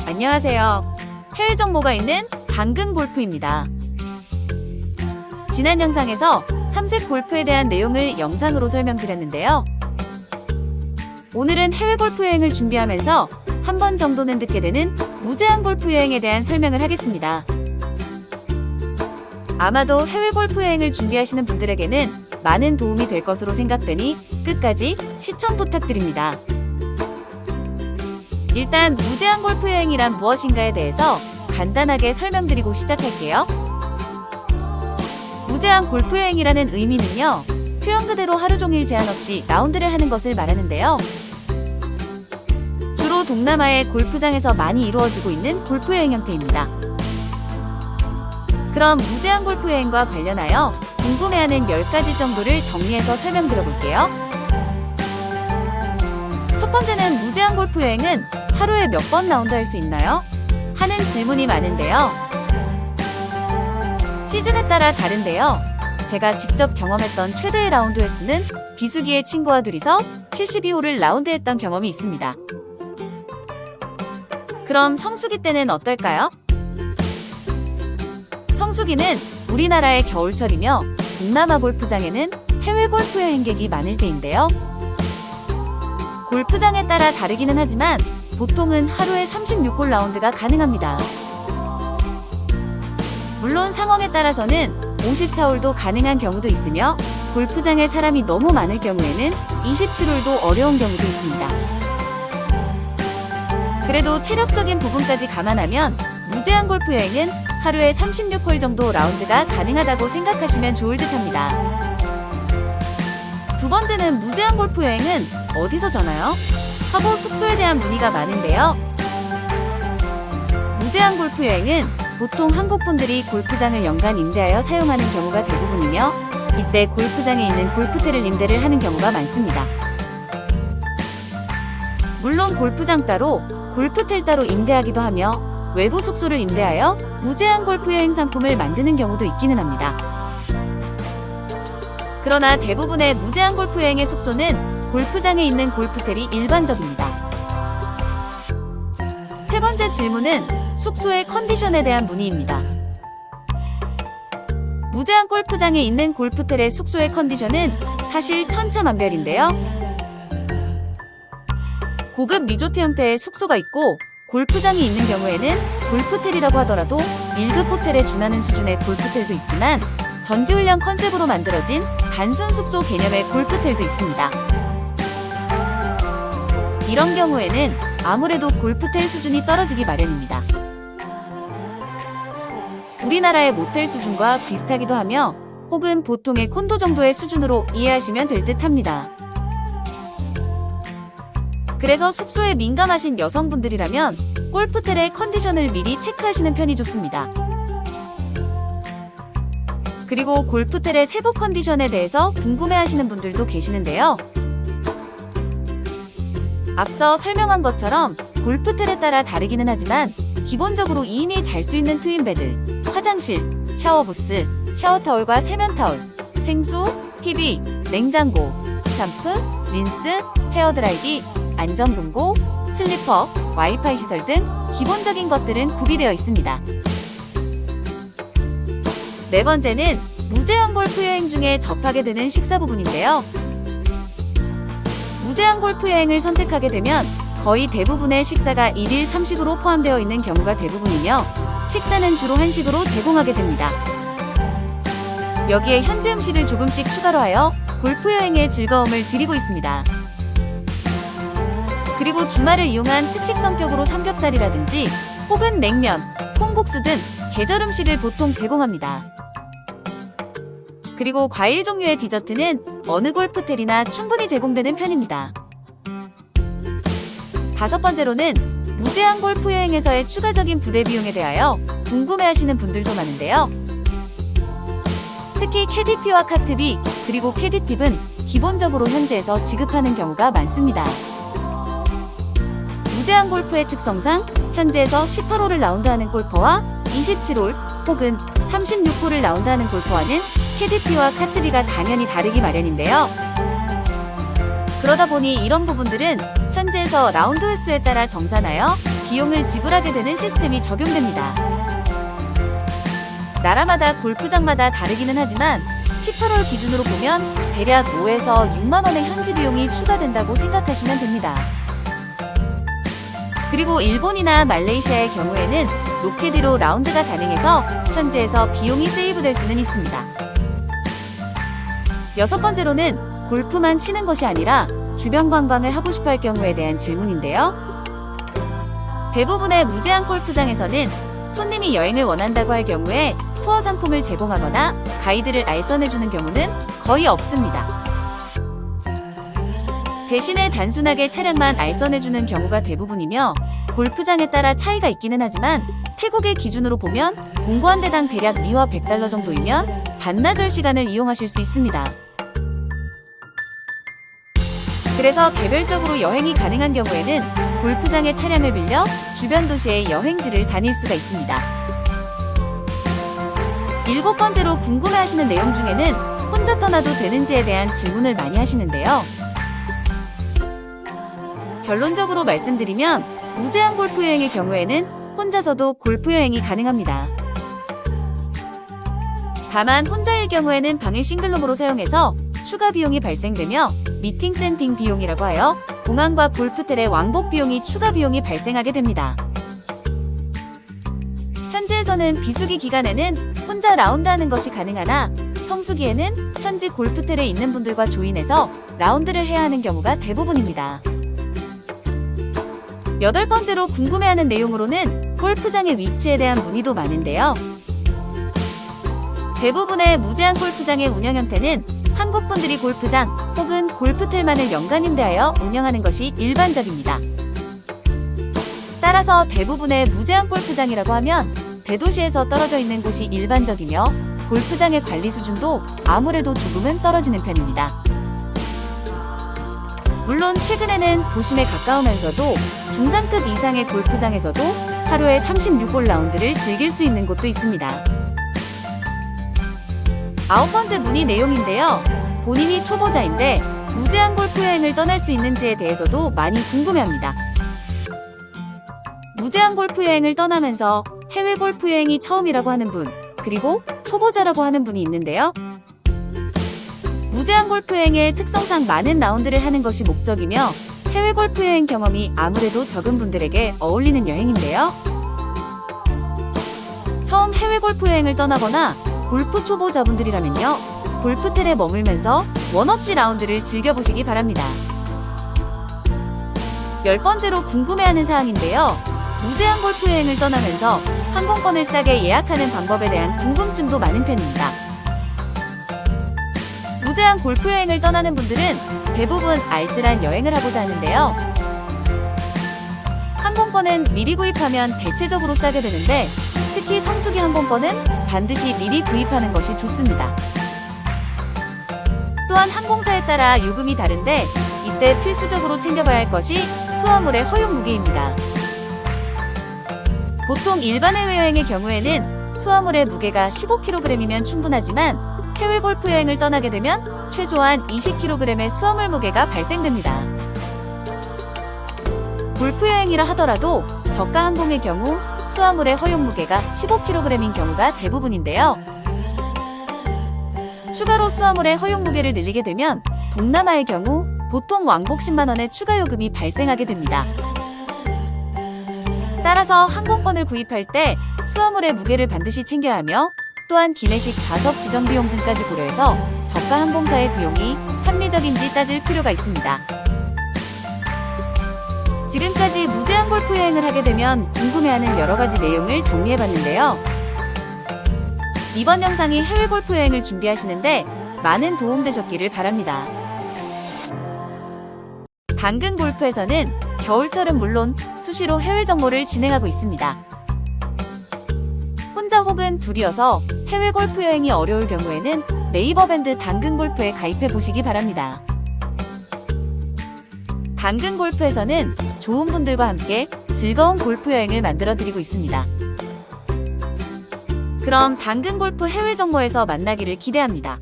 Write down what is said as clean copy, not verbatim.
안녕하세요. 해외 정보가 있는 당근 골프입니다. 지난 영상에서 3색 골프에 대한 내용을 영상으로 설명드렸는데요. 오늘은 해외 골프 여행을 준비하면서 한 번 정도는 듣게 되는 무제한 골프 여행에 대한 설명을 하겠습니다. 아마도 해외 골프 여행을 준비하시는 분들에게는 많은 도움이 될 것으로 생각되니 끝까지 시청 부탁드립니다. 일단 무제한 골프 여행이란 무엇인가에 대해서 간단하게 설명드리고 시작할게요. 무제한 골프 여행이라는 의미는요, 표현 그대로 하루 종일 제한 없이 라운드를 하는 것을 말하는데요. 주로 동남아의 골프장에서 많이 이루어지고 있는 골프 여행 형태입니다. 그럼 무제한 골프 여행과 관련하여 궁금해하는 10가지 정도를 정리해서 설명드려볼게요. 첫 번째는 무제한 골프 여행은 하루에 몇 번 라운드 할 수 있나요? 하는 질문이 많은데요. 시즌에 따라 다른데요. 제가 직접 경험했던 최대의 라운드 횟수는 비수기의 친구와 둘이서 72홀을 라운드했던 경험이 있습니다. 그럼 성수기 때는 어떨까요? 성수기는 우리나라의 겨울철이며 동남아 골프장에는 해외 골프 여행객이 많을 때인데요. 골프장에 따라 다르기는 하지만 보통은 하루에 36홀 라운드가 가능합니다. 물론 상황에 따라서는 54홀도 가능한 경우도 있으며 골프장에 사람이 너무 많을 경우에는 27홀도 어려운 경우도 있습니다. 그래도 체력적인 부분까지 감안하면 무제한 골프 여행은 하루에 36홀 정도 라운드가 가능하다고 생각하시면 좋을 듯합니다. 두 번째는 무제한 골프 여행은 어디서 자나요? 하고 숙소에 대한 문의가 많은데요. 무제한 골프 여행은 보통 한국 분들이 골프장을 연간 임대하여 사용하는 경우가 대부분이며 이때 골프장에 있는 골프텔을 임대를 하는 경우가 많습니다. 물론 골프장 따로, 골프텔 따로 임대하기도 하며 외부 숙소를 임대하여 무제한 골프 여행 상품을 만드는 경우도 있기는 합니다. 그러나 대부분의 무제한 골프 여행의 숙소는 골프장에 있는 골프텔이 일반적입니다. 세 번째 질문은 숙소의 컨디션에 대한 문의입니다. 무제한 골프장에 있는 골프텔의 숙소의 컨디션은 사실 천차만별인데요. 고급 리조트 형태의 숙소가 있고 골프장이 있는 경우에는 골프텔이라고 하더라도 1급 호텔에 준하는 수준의 골프텔도 있지만 전지훈련 컨셉으로 만들어진 단순 숙소 개념의 골프텔도 있습니다. 이런 경우에는 아무래도 골프텔 수준이 떨어지기 마련입니다. 우리나라의 모텔 수준과 비슷하기도 하며 혹은 보통의 콘도 정도의 수준으로 이해하시면 될 듯합니다. 그래서 숙소에 민감하신 여성분들이라면 골프텔의 컨디션을 미리 체크하시는 편이 좋습니다. 그리고 골프텔의 세부 컨디션에 대해서 궁금해하시는 분들도 계시는데요. 앞서 설명한 것처럼 골프텔에 따라 다르기는 하지만 기본적으로 2인이 잘 수 있는 트윈베드, 화장실, 샤워부스, 샤워타올과 세면타올, 생수, TV, 냉장고, 샴푸, 린스, 헤어드라이기, 안전금고, 슬리퍼, 와이파이 시설 등 기본적인 것들은 구비되어 있습니다. 네 번째는 무제한 골프 여행 중에 접하게 되는 식사 부분인데요. 무제한 골프 여행을 선택하게 되면 거의 대부분의 식사가 1일 3식으로 포함되어 있는 경우가 대부분이며 식사는 주로 한식으로 제공하게 됩니다. 여기에 현지 음식을 조금씩 추가로 하여 골프 여행의 즐거움을 드리고 있습니다. 그리고 주말을 이용한 특식 성격으로 삼겹살이라든지 혹은 냉면, 콩국수 등 계절 음식을 보통 제공합니다. 그리고 과일 종류의 디저트는 어느 골프텔이나 충분히 제공되는 편입니다. 다섯 번째로는 무제한 골프 여행에서의 추가적인 부대 비용에 대하여 궁금해하시는 분들도 많은데요. 특히 캐디피와 카트비, 그리고 캐디팁은 기본적으로 현지에서 지급하는 경우가 많습니다. 무제한 골프의 특성상 현지에서 18홀을 라운드하는 골퍼와 27홀 혹은 36홀을 라운드하는 골퍼와는 캐디피와 카트비가 당연히 다르기 마련인데요. 그러다 보니 이런 부분들은 현지에서 라운드 횟수에 따라 정산하여 비용을 지불하게 되는 시스템이 적용됩니다. 나라마다 골프장마다 다르기는 하지만 18홀 기준으로 보면 대략 5에서 6만 원의 현지 비용이 추가된다고 생각하시면 됩니다. 그리고 일본이나 말레이시아의 경우에는 로켓으로 라운드가 가능해서 현지에서 비용이 세이브될 수는 있습니다. 여섯 번째로는 골프만 치는 것이 아니라 주변 관광을 하고 싶어 할 경우에 대한 질문인데요. 대부분의 무제한 골프장에서는 손님이 여행을 원한다고 할 경우에 투어 상품을 제공하거나 가이드를 알선해주는 경우는 거의 없습니다. 대신에 단순하게 차량만 알선해주는 경우가 대부분이며 골프장에 따라 차이가 있기는 하지만 태국의 기준으로 보면 공구 한 대당 대략 미화 100달러 정도이면 반나절 시간을 이용하실 수 있습니다. 그래서 개별적으로 여행이 가능한 경우에는 골프장의 차량을 빌려 주변 도시의 여행지를 다닐 수가 있습니다. 일곱 번째로 궁금해하시는 내용 중에는 혼자 떠나도 되는지에 대한 질문을 많이 하시는데요. 결론적으로 말씀드리면 무제한 골프 여행의 경우에는 혼자서도 골프 여행이 가능합니다. 다만 혼자일 경우에는 방을 싱글룸으로 사용해서 추가 비용이 발생되며 미팅 세팅 비용이라고 하여 공항과 골프텔의 왕복 비용이 추가 비용이 발생하게 됩니다. 현지에서는 비수기 기간에는 혼자 라운드하는 것이 가능하나 성수기에는 현지 골프텔에 있는 분들과 조인해서 라운드를 해야 하는 경우가 대부분입니다. 여덟 번째로 궁금해하는 내용으로는 골프장의 위치에 대한 문의도 많은데요. 대부분의 무제한 골프장의 운영 형태는 한국 분들이 골프장 혹은 골프텔만을 연간 임대하여 운영하는 것이 일반적입니다. 따라서 대부분의 무제한 골프장이라고 하면 대도시에서 떨어져 있는 곳이 일반적이며 골프장의 관리 수준도 아무래도 조금은 떨어지는 편입니다. 물론 최근에는 도심에 가까우면서도 중상급 이상의 골프장에서도 하루에 36홀 라운드를 즐길 수 있는 곳도 있습니다. 아홉 번째 문의 내용인데요. 본인이 초보자인데 무제한 골프 여행을 떠날 수 있는지에 대해서도 많이 궁금해합니다. 무제한 골프 여행을 떠나면서 해외 골프 여행이 처음이라고 하는 분, 그리고 초보자라고 하는 분이 있는데요. 무제한 골프 여행의 특성상 많은 라운드를 하는 것이 목적이며 해외 골프 여행 경험이 아무래도 적은 분들에게 어울리는 여행인데요. 처음 해외 골프 여행을 떠나거나 골프 초보자분들이라면요, 골프텔에 머물면서 원 없이 라운드를 즐겨보시기 바랍니다. 열 번째로 궁금해하는 사항인데요. 무제한 골프 여행을 떠나면서 항공권을 싸게 예약하는 방법에 대한 궁금증도 많은 편입니다. 무제한 골프 여행을 떠나는 분들은 대부분 알뜰한 여행을 하고자 하는데요. 항공권은 미리 구입하면 대체적으로 싸게 되는데 특히 성수기 항공권은 반드시 미리 구입하는 것이 좋습니다. 또한 항공사에 따라 요금이 다른데 이때 필수적으로 챙겨봐야 할 것이 수화물의 허용 무게입니다. 보통 일반 해외여행의 경우에는 수화물의 무게가 15kg이면 충분하지만 해외 골프 여행을 떠나게 되면 최소한 20kg의 수화물 무게가 발생됩니다. 골프 여행이라 하더라도 저가 항공의 경우 수화물의 허용 무게가 15kg인 경우가 대부분인데요. 추가로 수화물의 허용 무게를 늘리게 되면 동남아의 경우 보통 왕복 10만 원의 추가 요금이 발생하게 됩니다. 따라서 항공권을 구입할 때 수화물의 무게를 반드시 챙겨야 하며 또한 기내식 좌석 지정 비용 등까지 고려해서 저가 항공사의 비용이 합리적인지 따질 필요가 있습니다. 지금까지 무제한 골프 여행을 하게 되면 궁금해하는 여러 가지 내용을 정리해봤는데요. 이번 영상이 해외 골프 여행을 준비하시는데 많은 도움되셨기를 바랍니다. 당근 골프에서는 겨울철은 물론 수시로 해외 정모를 진행하고 있습니다. 혼자 혹은 둘이어서 해외 골프 여행이 어려울 경우에는 네이버 밴드 당근 골프에 가입해 보시기 바랍니다. 당근 골프에서는 좋은 분들과 함께 즐거운 골프 여행을 만들어 드리고 있습니다. 그럼 당근 골프 해외 정모에서 만나기를 기대합니다.